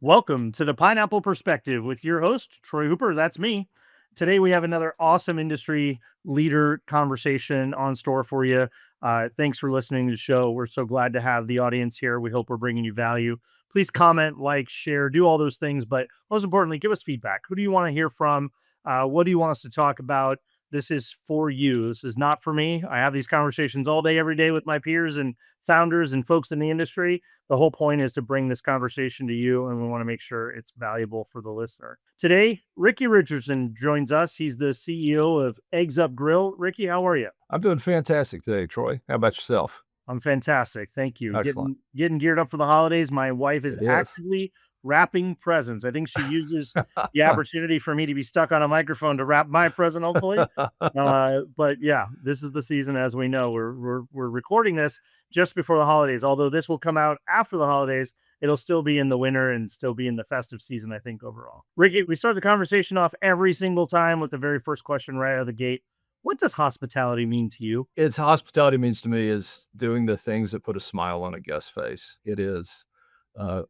Welcome to the Pineapple Perspective with your host, Troy Hooper. That's me. Today, we have another awesome industry leader conversation on store for you. Thanks for listening to the show. We're so glad to have the audience here. We hope we're bringing you value. Please comment, like, share, do all those things. But most importantly, give us feedback. Who do you want to hear from? What do you want us to talk about? This is for you. This is not for me. I have these conversations all day, every day with my peers and founders and folks in the industry. The whole point is to bring this conversation to you, and we want to make sure it's valuable for the listener. Today, Ricky Richardson joins us. He's the CEO of Eggs Up Grill. Ricky, how are you? I'm doing fantastic today, Troy. How about yourself? I'm fantastic. Thank you. Excellent. Getting geared up for the holidays. My wife is It is. actively wrapping presents. I think she uses the opportunity for me to be stuck on a microphone to wrap my present, hopefully. But yeah, this is the season, as we know. We're recording this just before the holidays. Although this will come out after the holidays, it'll still be in the winter and still be in the festive season, I think, overall. Ricky, we start the conversation off every single time with the very first question right out of the gate. What does hospitality mean to you? It's hospitality means to me is doing the things that put a smile on a guest's face. It is an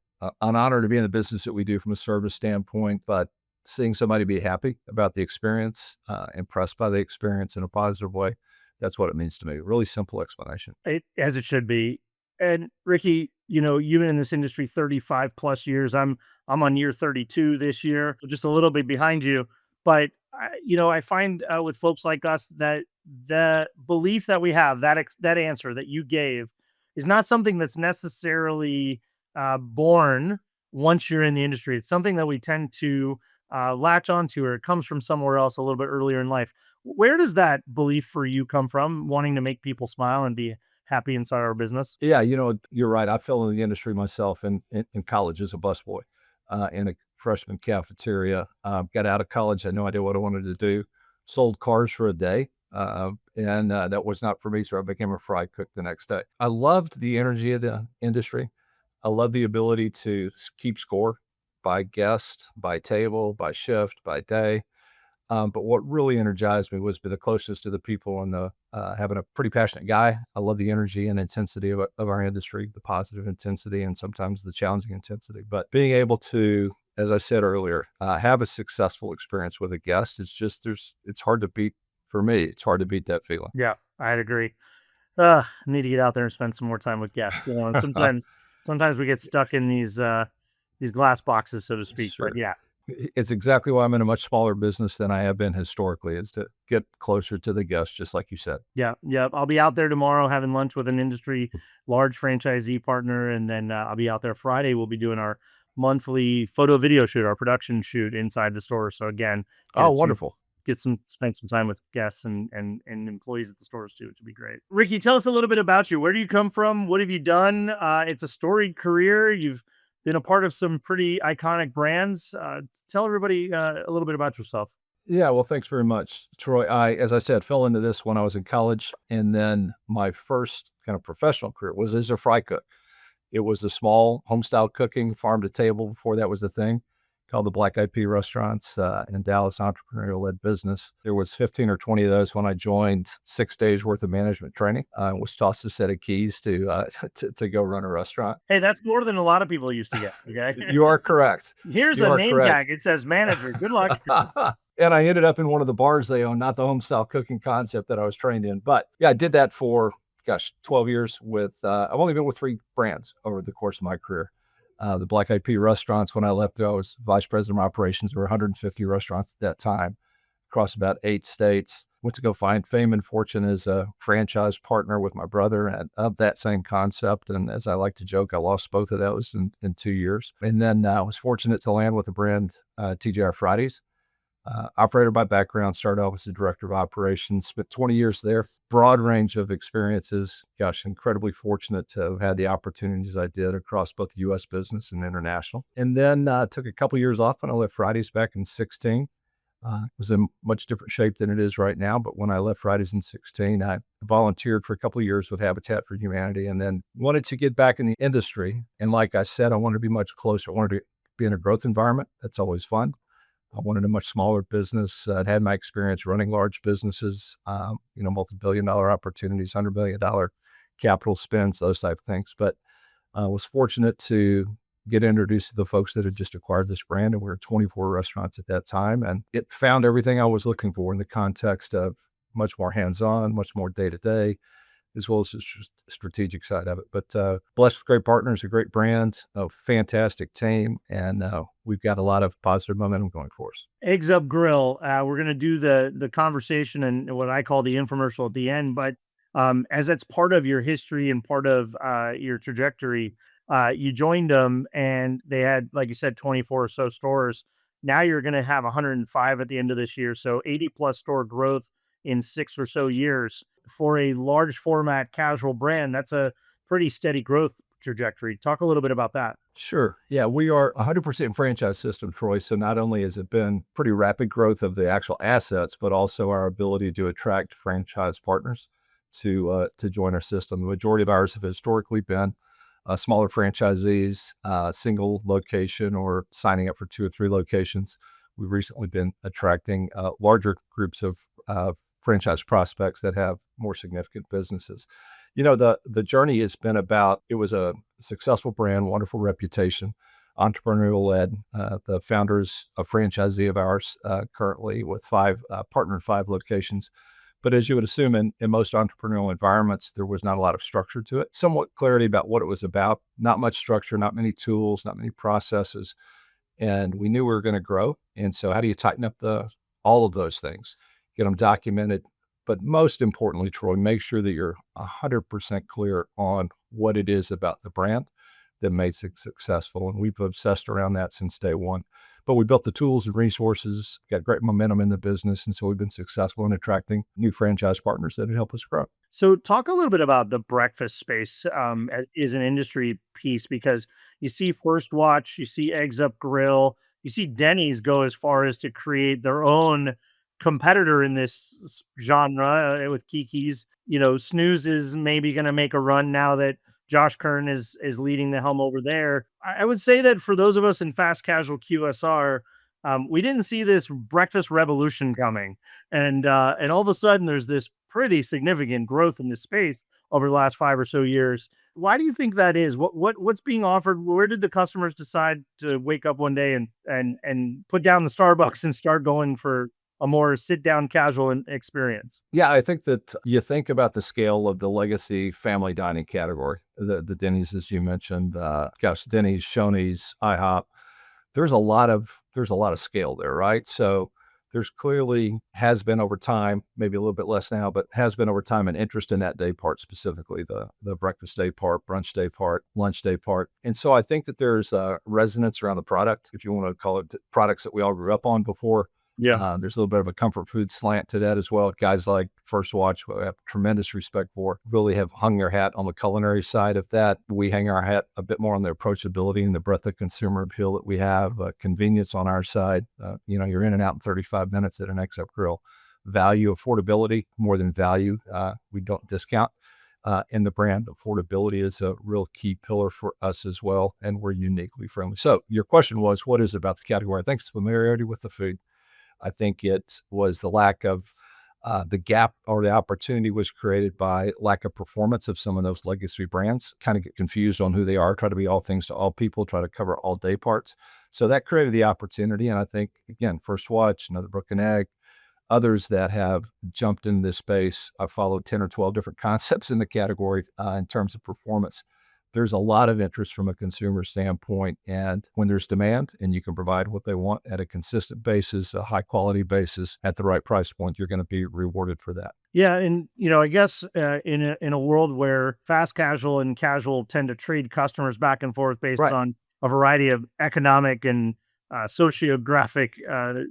honor to be in the business that we do from a service standpoint, but seeing somebody be happy about the experience, impressed by the experience in a positive way, that's what it means to me. Really simple explanation. As it should be. And Ricky, you've been in this industry 35 plus years. I'm on year 32 this year, so just a little bit behind you. But I find with folks like us that the belief that we have, that answer that you gave, is not something that's necessarily born once you're in the industry. It's something that we tend to latch onto, or it comes from somewhere else a little bit earlier in life. Where does that belief for you come from, wanting to make people smile and be happy inside our business? Yeah, you're right. I fell in the industry myself in college as a busboy in a freshman cafeteria. Got out of college, had no idea what I wanted to do. Sold cars for a day, and that was not for me, so I became a fry cook the next day. I loved the energy of the industry. I love the ability to keep score by guest, by table, by shift, by day. But what really energized me was be the closest to the people and having a pretty passionate guy. I love the energy and intensity of our industry, the positive intensity and sometimes the challenging intensity. But being able to, as I said earlier, have a successful experience with a guest, it's hard to beat for me. It's hard to beat that feeling. Yeah, I'd agree. Need to get out there and spend some more time with guests, and sometimes we get stuck in these glass boxes, so to speak. But Sure. yeah, It's exactly why I'm in a much smaller business than I have been historically, is to get closer to the guest, just like you said. yeah, yeah. I'll be out there tomorrow having lunch with an industry large franchisee partner, and then I'll be out there Friday. We'll be doing our monthly photo video shoot, our production shoot inside the store. So again, get Oh, a chance wonderful. spend some time with guests and employees at the stores too, which would be great. Ricky, tell us a little bit about you. Where do you come from? What have you done? It's a storied career. You've been a part of some pretty iconic brands. Tell everybody a little bit about yourself. Yeah, well, thanks very much, Troy. As I said, fell into this when I was in college, and then my first kind of professional career was as a fry cook. It was a small home-style cooking, farm to table before that was the thing, called the Black Eyed Pea Restaurants, in Dallas, entrepreneurial-led business. There was 15 or 20 of those when I joined, 6 days worth of management training. Was tossed a set of keys to, to go run a restaurant. Hey, that's more than a lot of people used to get. Okay. You are correct. Here's You a are name correct. tag. It says manager. Good luck. And I ended up in one of the bars they own, not the home style cooking concept that I was trained in. But yeah, I did that for, gosh, 12 years with, I've only been with 3 brands over the course of my career. The Black Eyed Pea Restaurants, when I left, I was vice president of operations. There were 150 restaurants at that time across about 8 states. Went to go find fame and fortune as a franchise partner with my brother and of that same concept. And as I like to joke, I lost both of those in 2 years. And then I was fortunate to land with the brand TGI Fridays. Operator by background, started off as the director of operations, spent 20 years there, broad range of experiences. Gosh, incredibly fortunate to have had the opportunities I did across both U.S. business and international. And then took a couple years off when I left Fridays back in 16. It was in much different shape than it is right now. But when I left Fridays in 16, I volunteered for a couple of years with Habitat for Humanity and then wanted to get back in the industry. And like I said, I wanted to be much closer. I wanted to be in a growth environment. That's always fun. I wanted a much smaller business. I'd had my experience running large businesses, multi-billion dollar opportunities, $100 million capital spends, those type of things. But I was fortunate to get introduced to the folks that had just acquired this brand. And we were 24 restaurants at that time. And it found everything I was looking for in the context of much more hands-on, much more day-to-day, as well as the strategic side of it. But blessed with great partners, a great brand, a fantastic team, and we've got a lot of positive momentum going for us. Eggs Up Grill. We're gonna do the conversation and what I call the infomercial at the end, but as that's part of your history and part of your trajectory, you joined them and they had, like you said, 24 or so stores. Now you're gonna have 105 at the end of this year, so 80 plus store growth in 6 or so years for a large format casual brand. That's a pretty steady growth trajectory. Talk a little bit about that. Sure. Yeah, we are 100% franchise system, Troy. So not only has it been pretty rapid growth of the actual assets, but also our ability to attract franchise partners to join our system. The majority of ours have historically been smaller franchisees, single location, or signing up for 2 or 3 locations. We've recently been attracting larger groups of franchise prospects that have more significant businesses. The journey has been about, it was a successful brand, wonderful reputation, entrepreneurial led. The founders, a franchisee of ours, currently with partnered 5 locations. But as you would assume in most entrepreneurial environments, there was not a lot of structure to it. Somewhat clarity about what it was about, not much structure, not many tools, not many processes. And we knew we were going to grow. And so how do you tighten up all of those things, get them documented? But most importantly, Troy, make sure that you're 100% clear on what it is about the brand that makes it successful. And we've obsessed around that since day one. But we built the tools and resources, got great momentum in the business. And so we've been successful in attracting new franchise partners that help us grow. So, talk a little bit about the breakfast space is an industry piece because you see First Watch, you see Eggs Up Grill, you see Denny's go as far as to create their own competitor in this genre with Kiki's. Snooze is maybe going to make a run now that Josh Kern is leading the helm over there. I would say that for those of us in fast casual QSR, we didn't see this breakfast revolution coming, and all of a sudden there's this pretty significant growth in this space over the last 5 or so years. Why do you think that is? What's being offered? Where did the customers decide to wake up one day and put down the Starbucks and start going for a more sit down casual experience? Yeah, I think that you think about the scale of the legacy family dining category, the Denny's, as you mentioned, Denny's, Shoney's, IHOP. There's a lot of scale there, right? So there's clearly has been over time, maybe a little bit less now, but has been over time an interest in that day part, specifically the breakfast day part, brunch day part, lunch day part. And so I think that there's a resonance around the product, if you want to call it products that we all grew up on before. Yeah. There's a little bit of a comfort food slant to that as well. Guys like First Watch, who I have tremendous respect for, really have hung their hat on the culinary side of that. We hang our hat a bit more on the approachability and the breadth of consumer appeal that we have, convenience on our side. You're in and out in 35 minutes at an X-Up Grill. Value, affordability, more than value. We don't discount. In the brand, affordability is a real key pillar for us as well, and we're uniquely friendly. So your question was, what is it about the category? I think it's familiarity with the food. I think it was the lack of the gap, or the opportunity was created by lack of performance of some of those legacy brands, kind of get confused on who they are, try to be all things to all people, try to cover all day parts. So that created the opportunity. And I think, again, First Watch, Another Brook and Egg, others that have jumped into this space. I've followed 10 or 12 different concepts in the category in terms of performance. There's a lot of interest from a consumer standpoint. And when there's demand and you can provide what they want at a consistent basis, a high quality basis at the right price point, you're going to be rewarded for that. Yeah, and I guess in a world where fast casual and casual tend to trade customers back and forth based Right. on a variety of economic and sociographic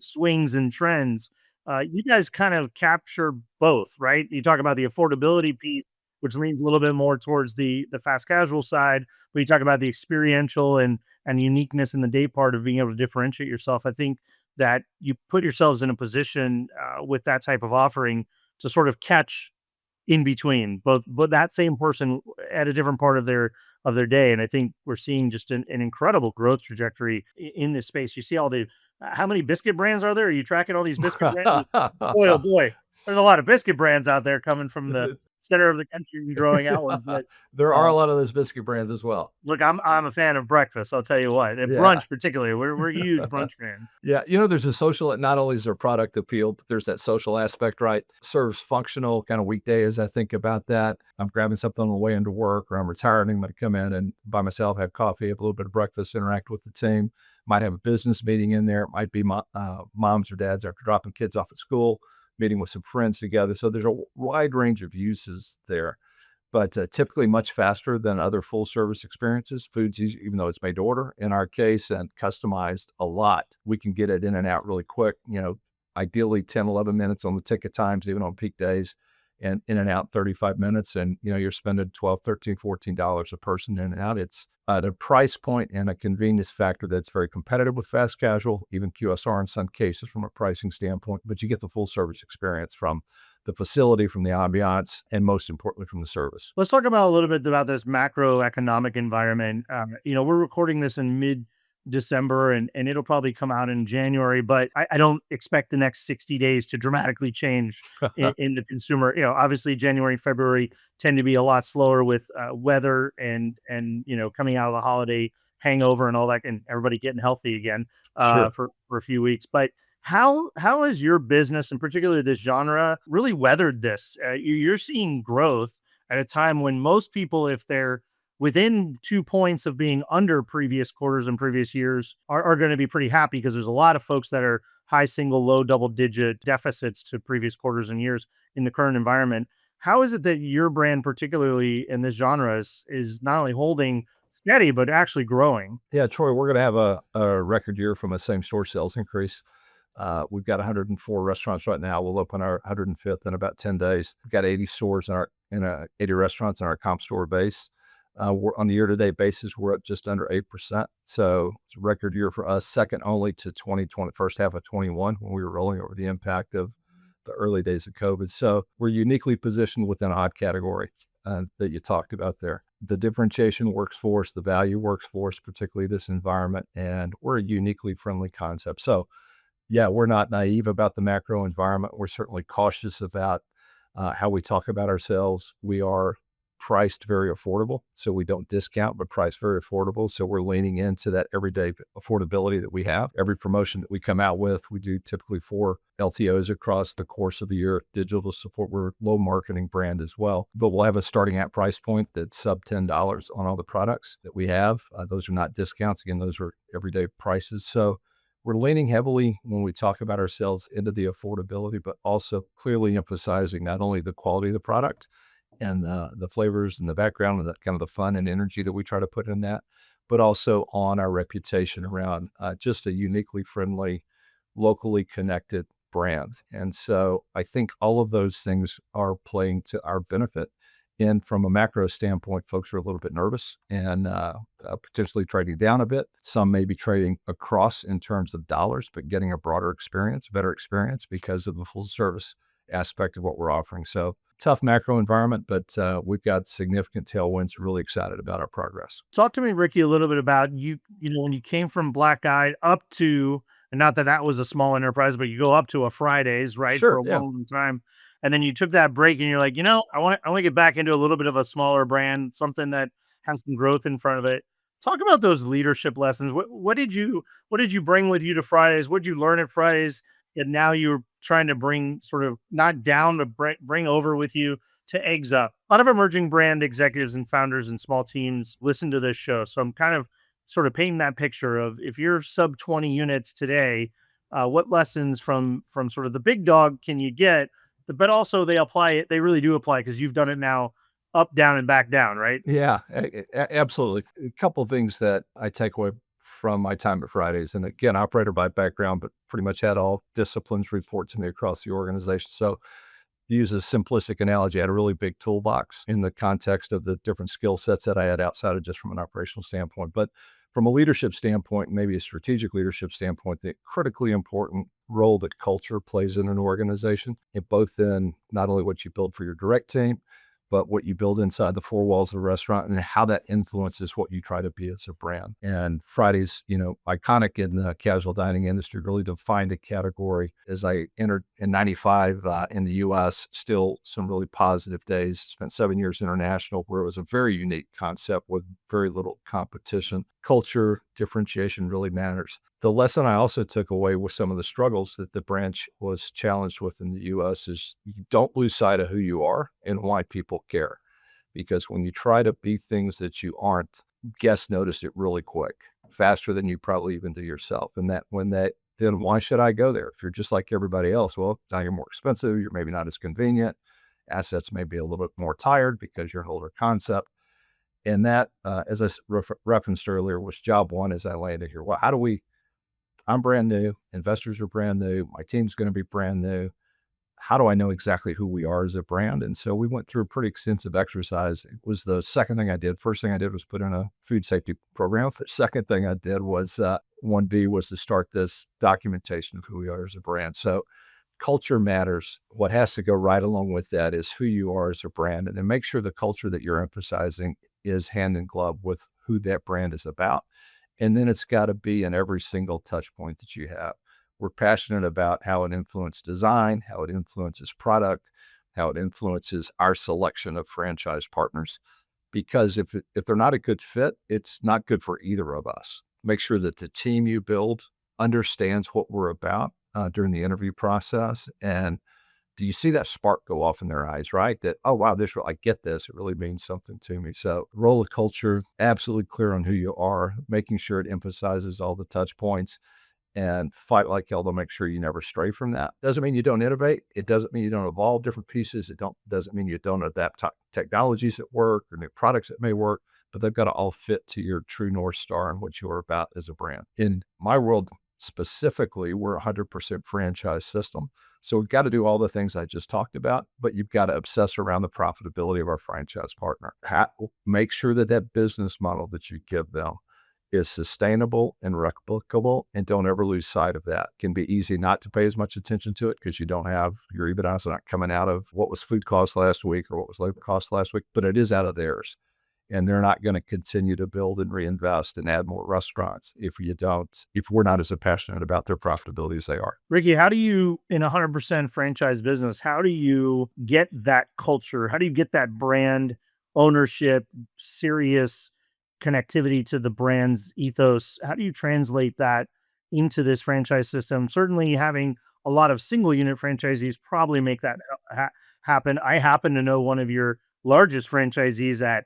swings and trends, you guys kind of capture both, right? You talk about the affordability piece, which leans a little bit more towards the fast casual side, but you talk about the experiential and uniqueness in the day part of being able to differentiate yourself. I think that you put yourselves in a position with that type of offering to sort of catch in between both, but that same person at a different part of their day. And I think we're seeing just an incredible growth trajectory in this space. You see all the how many biscuit brands are there? Are you tracking all these biscuit brands? Boy, oh boy, there's a lot of biscuit brands out there coming from center of the country growing out. But There are uh, a lot of those biscuit brands as well. look, I'm a fan of breakfast. I'll tell you what, at Yeah. brunch particularly, we're huge brunch fans. Yeah, there's a social, not only is there product appeal, but there's that social aspect, right? Serves functional kind of weekday as I think about that. I'm grabbing something on the way into work, or I'm retiring. I'm going to come in and by myself, have coffee, have a little bit of breakfast, interact with the team. Might have a business meeting in there. It might be moms or dads after dropping kids off at school, meeting with some friends together. So there's a wide range of uses there, but typically much faster than other full service experiences. Food's easy, even though it's made to order in our case and customized a lot. We can get it in and out really quick, ideally 10, 11 minutes on the ticket times, even on peak days, and in and out 35 minutes. And, you're spending 12, 13, $14 a person in and out. It's at a price point and a convenience factor that's very competitive with fast casual, even QSR in some cases from a pricing standpoint, but you get the full service experience from the facility, from the ambiance, and most importantly, from the service. Let's talk about a little bit about this macroeconomic environment. We're recording this in mid December, and it'll probably come out in January, but I don't expect the next 60 days to dramatically change in the consumer. Obviously January, February tend to be a lot slower with weather and coming out of the holiday hangover and all that, and everybody getting healthy again Sure. for a few weeks. But how has your business, and particularly this genre, really weathered this? You're seeing growth at a time when most people, if they're within 2 points of being under previous quarters and previous years, are going to be pretty happy because there's a lot of folks that are high single, low double digit deficits to previous quarters and years in the current environment. How is it that your brand, particularly in this genre, is not only holding steady but actually growing? Yeah, Troy, we're going to have a record year from a same store sales increase. We've got 104 restaurants right now. We'll open our 105th in about 10 days. We've got 80 stores in 80 restaurants in our comp store base. We're on the year-to-date basis, we're up just under 8%. So it's a record year for us, second only to 2020, first half of 21, when we were rolling over the impact of the early days of COVID. So we're uniquely positioned within a hot category that you talked about there. The differentiation works for us, the value works for us, particularly this environment, and we're a uniquely friendly concept. So yeah, we're not naive about the macro environment. We're certainly cautious about how we talk about ourselves. We are priced very affordable, so we don't discount, but priced very affordable. So we're leaning into that everyday affordability that we have. Every promotion that we come out with, we do typically 4 LTOs across the course of the year. Digital support, we're a low marketing brand as well, but we'll have a starting at price point that's sub $10 on all the products that we have. Those are not discounts. Again, those are everyday prices. So we're leaning heavily when we talk about ourselves into the affordability, but also clearly emphasizing not only the quality of the product and the flavors and the background and that kind of the fun and energy that we try to put in that, but also on our reputation around just a uniquely friendly, locally connected brand. And so I think all of those things are playing to our benefit. And from a macro standpoint, folks are a little bit nervous and potentially trading down a bit. Some may be trading across in terms of dollars, but getting a broader experience, better experience because of the full service aspect of what we're offering. So tough macro environment, but we've got significant tailwinds. Really excited about our progress. Talk to me, Ricky, a little bit about when you came from Black Guide up to, and not that that was a small enterprise, but you go up to a Fridays, right, for Sure. a Yeah. long time. And then you took that break and you're like, I want to get back into a little bit of a smaller brand, something that has some growth in front of it. Talk about those leadership lessons. What did you bring with you to Fridays? What did you learn at Fridays? And now you're trying to bring sort of not down, but bring over with you to eggs up. A lot of emerging brand executives and founders and small teams listen to this show. So I'm kind of sort of painting that picture of, if you're sub 20 units today, what lessons from sort of the big dog can you get? But also they apply it. They really do apply because you've done it now up, down, and back down, right? Yeah, absolutely. A couple of things that I take away from my time at Fridays, and again, operator by background, but pretty much had all disciplines report to me across the organization. So use a simplistic analogy, I had a really big toolbox in the context of the different skill sets that I had outside of just from an operational standpoint. But from a leadership standpoint, maybe a strategic leadership standpoint, the critically important role that culture plays in an organization, both in not only what you build for your direct team, but what you build inside the four walls of the restaurant and how that influences what you try to be as a brand. And Fridays, iconic in the casual dining industry, really defined the category. As I entered in 95 in the US, still some really positive days. Spent 7 years international where it was a very unique concept with very little competition. Culture, differentiation really matters. The lesson I also took away with some of the struggles that the branch was challenged with in the US is you don't lose sight of who you are and why people care. Because when you try to be things that you aren't, guests notice it really quick, faster than you probably even do yourself. And then why should I go there? If you're just like everybody else, well, now you're more expensive, you're maybe not as convenient, assets may be a little bit more tired because you're an older concept. And that, as I referenced earlier, was job one as I landed here. Well, I'm brand new, investors are brand new, my team's going to be brand new. How do I know exactly who we are as a brand? And so we went through a pretty extensive exercise. It was the second thing I did. First thing I did was put in a food safety program. The second thing I did was 1B was to start this documentation of who we are as a brand. So culture matters. What has to go right along with that is who you are as a brand, and then make sure the culture that you're emphasizing is hand in glove with who that brand is about. And then it's got to be in every single touch point that you have. We're passionate about how it influences design, how it influences product, how it influences our selection of franchise partners. Because if they're not a good fit, it's not good for either of us. Make sure that the team you build understands what we're about during the interview process. And do you see that spark go off in their eyes, right? That, oh, wow, I get this. It really means something to me. So role of culture, absolutely clear on who you are, making sure it emphasizes all the touch points and fight like hell to make sure you never stray from that. Doesn't mean you don't innovate. It doesn't mean you don't evolve different pieces. Doesn't mean you don't adapt technologies that work or new products that may work, but they've got to all fit to your true North Star and what you're about as a brand. In my world specifically, we're a 100% franchise system. So we've got to do all the things I just talked about, but you've got to obsess around the profitability of our franchise partner. Make sure that business model that you give them is sustainable and replicable, and don't ever lose sight of that. It can be easy not to pay as much attention to it because you don't have your EBITDA's not coming out of what was food cost last week or what was labor cost last week, but it is out of theirs. And they're not going to continue to build and reinvest and add more restaurants if we're not as passionate about their profitability as they are. Ricky, how do you, in a 100% franchise business, how do you get that culture? How do you get that brand ownership, serious connectivity to the brand's ethos? How do you translate that into this franchise system? Certainly, having a lot of single unit franchisees probably make that happen. I happen to know one of your largest franchisees at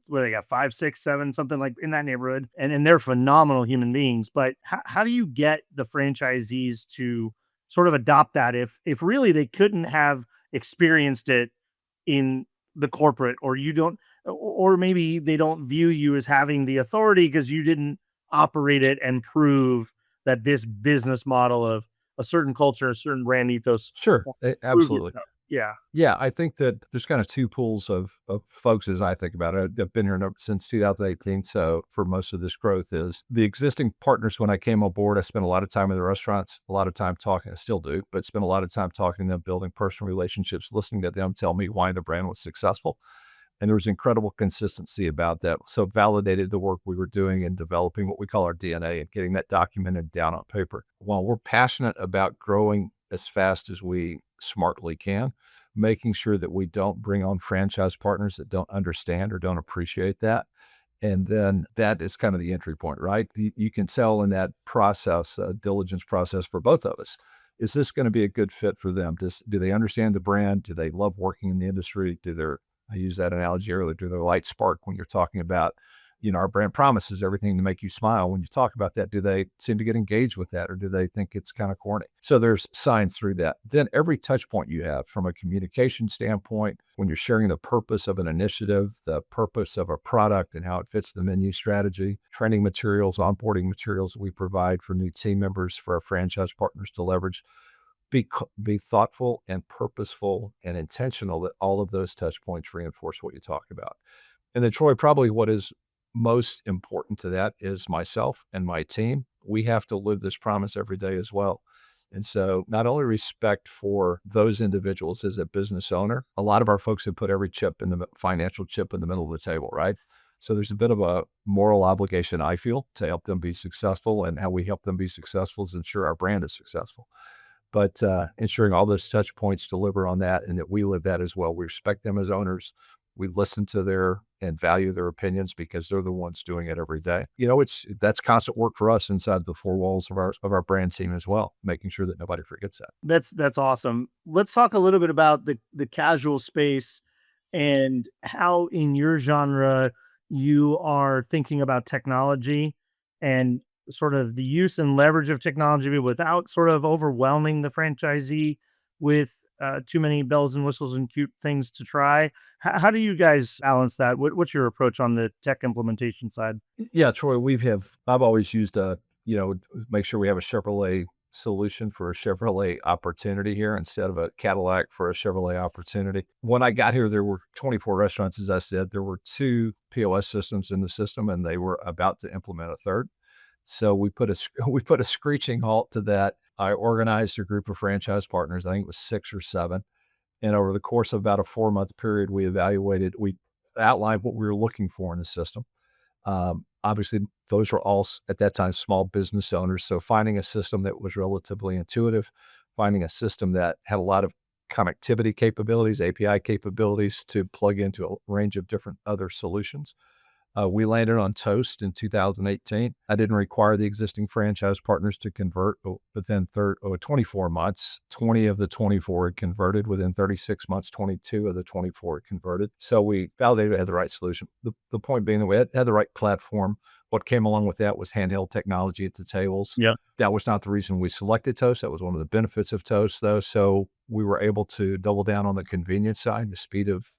what they got, 5, 6, 7, something like in that neighborhood, and they're phenomenal human beings. But how do you get the franchisees to sort of adopt that if really they couldn't have experienced it in the corporate, or you don't, or maybe they don't view you as having the authority because you didn't operate it and prove that this business model of a certain culture, a certain brand ethos, Sure, prove absolutely. yourself. Yeah. Yeah, I think that there's kind of two pools of folks as I think about it. I've been here since 2018. So for most of this growth is the existing partners. When I came on board, I spent a lot of time in the restaurants, a lot of time talking, I still do, but spent a lot of time talking to them, building personal relationships, listening to them tell me why the brand was successful. And there was incredible consistency about that. So validated the work we were doing in developing what we call our DNA and getting that documented down on paper. While we're passionate about growing as fast as we smartly can, making sure that we don't bring on franchise partners that don't understand or don't appreciate that. And then that is kind of the entry point, right? You can tell in that process, diligence process for both of us. Is this going to be a good fit for them? Do they understand the brand? Do they love working in the industry? I used that analogy earlier, do their light spark when you're talking about, our brand promises everything to make you smile. When you talk about that, do they seem to get engaged with that, or do they think it's kind of corny? So there's signs through that. Then every touch point you have from a communication standpoint, when you're sharing the purpose of an initiative, the purpose of a product and how it fits the menu strategy, training materials, onboarding materials we provide for new team members, for our franchise partners to leverage, be thoughtful and purposeful and intentional that all of those touch points reinforce what you talk about. And then Troy, probably what is most important to that is myself and my team. We have to live this promise every day as well. And so not only respect for those individuals as a business owner, a lot of our folks have put every financial chip in the middle of the table, right? So there's a bit of a moral obligation, I feel, to help them be successful. And how we help them be successful is ensure our brand is successful. But ensuring all those touch points deliver on that and that we live that as well. We respect them as owners. We listen to their and value their opinions because they're the ones doing it every day. That's constant work for us inside the four walls of our brand team as well, making sure that nobody forgets that. That's awesome. Let's talk a little bit about the casual space and how in your genre you are thinking about technology and sort of the use and leverage of technology but without sort of overwhelming the franchisee with too many bells and whistles and cute things to try. How do you guys balance that? What's your approach on the tech implementation side? Yeah, Troy, I've always used make sure we have a Chevrolet solution for a Chevrolet opportunity here instead of a Cadillac for a Chevrolet opportunity. When I got here, there were 24 restaurants, as I said. There were two POS systems in the system, and they were about to implement a third. So we put a screeching halt to that. I organized a group of franchise partners. I think it was 6 or 7. And over the course of about a 4-month period, we outlined what we were looking for in the system. Obviously, those were all at that time small business owners. So finding a system that was relatively intuitive, finding a system that had a lot of connectivity capabilities, API capabilities to plug into a range of different other solutions. We landed on Toast in 2018. I didn't require the existing franchise partners to convert within 24 months. 20 of the 24 had converted within 36 months. 22 of the 24 had converted. So we validated we had the right solution. The point being that we had the right platform. What came along with that was handheld technology at the tables. Yeah. That was not the reason we selected Toast. That was one of the benefits of Toast, though. So we were able to double down on the convenience side, the speed of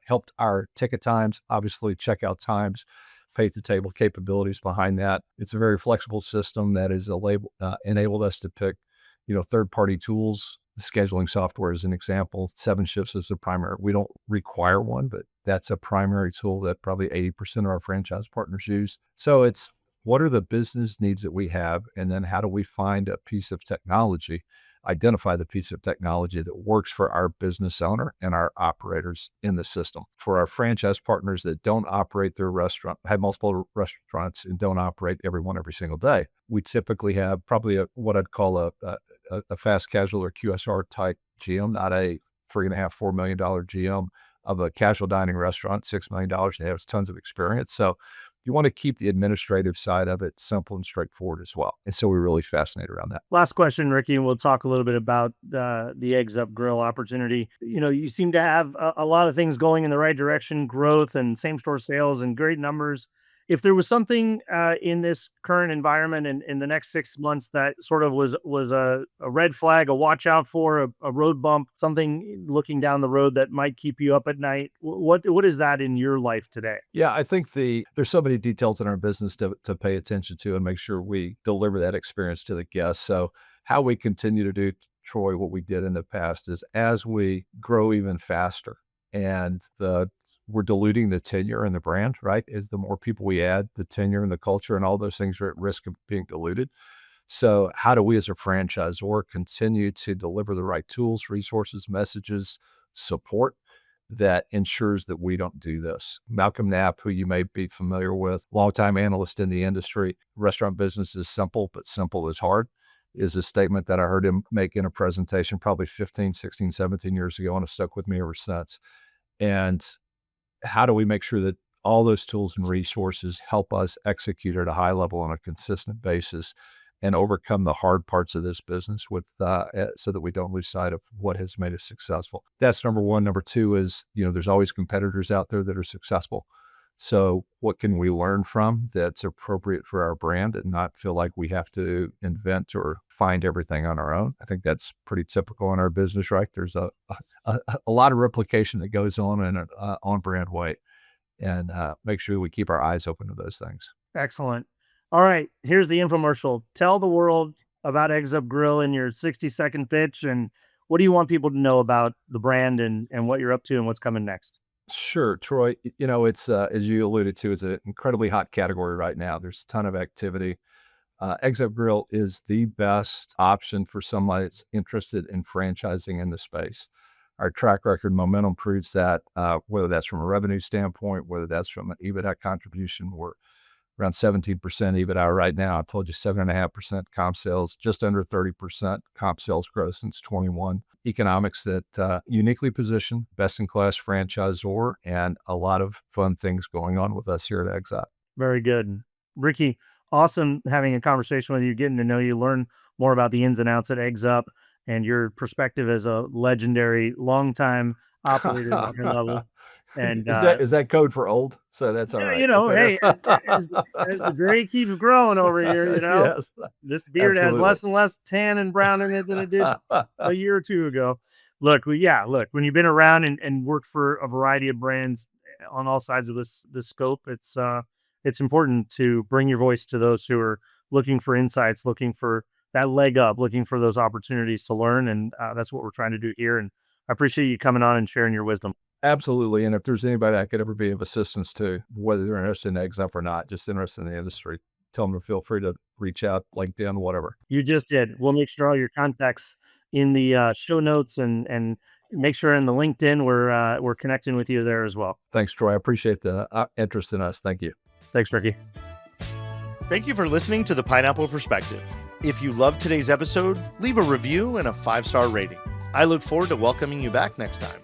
helped our ticket times, obviously checkout times, pay at the table capabilities behind that. It's a very flexible system that is enabled us to pick, third-party tools. The scheduling software is an example. 7Shifts is the primary. We don't require one, but that's a primary tool that probably 80% of our franchise partners use. So it's what are the business needs that we have, and then how do we find a piece of technology, identify the piece of technology that works for our business owner and our operators in the system. For our franchise partners that don't operate their restaurant, have multiple restaurants and don't operate every single day, we typically have probably what I'd call a fast casual or QSR type GM, not a $3.5–4 million GM of a casual dining restaurant, $6 million. They have tons of experience. So you want to keep the administrative side of it simple and straightforward as well. And so we're really fascinated around that. Last question, Ricky, and we'll talk a little bit about the Eggs Up Grill opportunity. You seem to have a lot of things going in the right direction, growth and same store sales and great numbers. If there was something in this current environment and in the next 6 months that sort of was a red flag, a watch out for, a road bump, something looking down the road that might keep you up at night, what is that in your life today? Yeah, I think there's so many details in our business to pay attention to and make sure we deliver that experience to the guests. So how we continue to do, Troy, what we did in the past is as we grow even faster and we're diluting the tenure in the brand, right? Is the more people we add, the tenure and the culture and all those things are at risk of being diluted. So how do we as a franchisor continue to deliver the right tools, resources, messages, support that ensures that we don't do this? Malcolm Knapp, who you may be familiar with, longtime analyst in the industry, restaurant business is simple, but simple is hard, is a statement that I heard him make in a presentation probably 15, 16, 17 years ago, and it's stuck with me ever since. And how do we make sure that all those tools and resources help us execute at a high level on a consistent basis and overcome the hard parts of this business so that we don't lose sight of what has made us successful? That's number one. Number two is, there's always competitors out there that are successful. So what can we learn from that's appropriate for our brand and not feel like we have to invent or find everything on our own? I think that's pretty typical in our business, right? There's a lot of replication that goes on in an on-brand way, and make sure we keep our eyes open to those things. Excellent. All right, here's the infomercial. Tell the world about Eggs Up Grill in your 60-second pitch, and what do you want people to know about the brand and what you're up to and what's coming next? Sure, Troy. It's as you alluded to, it's an incredibly hot category right now. There's a ton of activity. Eggs Up Grill is the best option for somebody that's interested in franchising in the space. Our track record momentum proves that, whether that's from a revenue standpoint, whether that's from an EBITDA contribution, we're around 17% EBITDA right now. I told you 7.5% comp sales, just under 30% comp sales growth since 21. Economics that uniquely positioned, best-in-class franchisor, and a lot of fun things going on with us here at Eggs Up. Very good. Ricky, awesome having a conversation with you, getting to know you, learn more about the ins and outs at Eggs Up and your perspective as a legendary, longtime operator at your level. And Is that code for old? So that's all yeah, right. If it hey, is, as the gray keeps growing over here, yes, this beard has absolutely. less and less tan and brown in it than it did a year or two ago. Look, when you've been around and worked for a variety of brands on all sides of this scope, it's important to bring your voice to those who are looking for insights, looking for that leg up, looking for those opportunities to learn, and that's what we're trying to do here. And I appreciate you coming on and sharing your wisdom. Absolutely. And if there's anybody I could ever be of assistance to, whether they're interested in Eggs Up or not, just interested in the industry, tell them to feel free to reach out, LinkedIn, whatever. You just did. We'll make sure all your contacts in the show notes and make sure in the LinkedIn we're connecting with you there as well. Thanks, Troy. I appreciate the interest in us. Thank you. Thanks, Ricky. Thank you for listening to The Pineapple Perspective. If you loved today's episode, leave a review and a 5-star rating. I look forward to welcoming you back next time.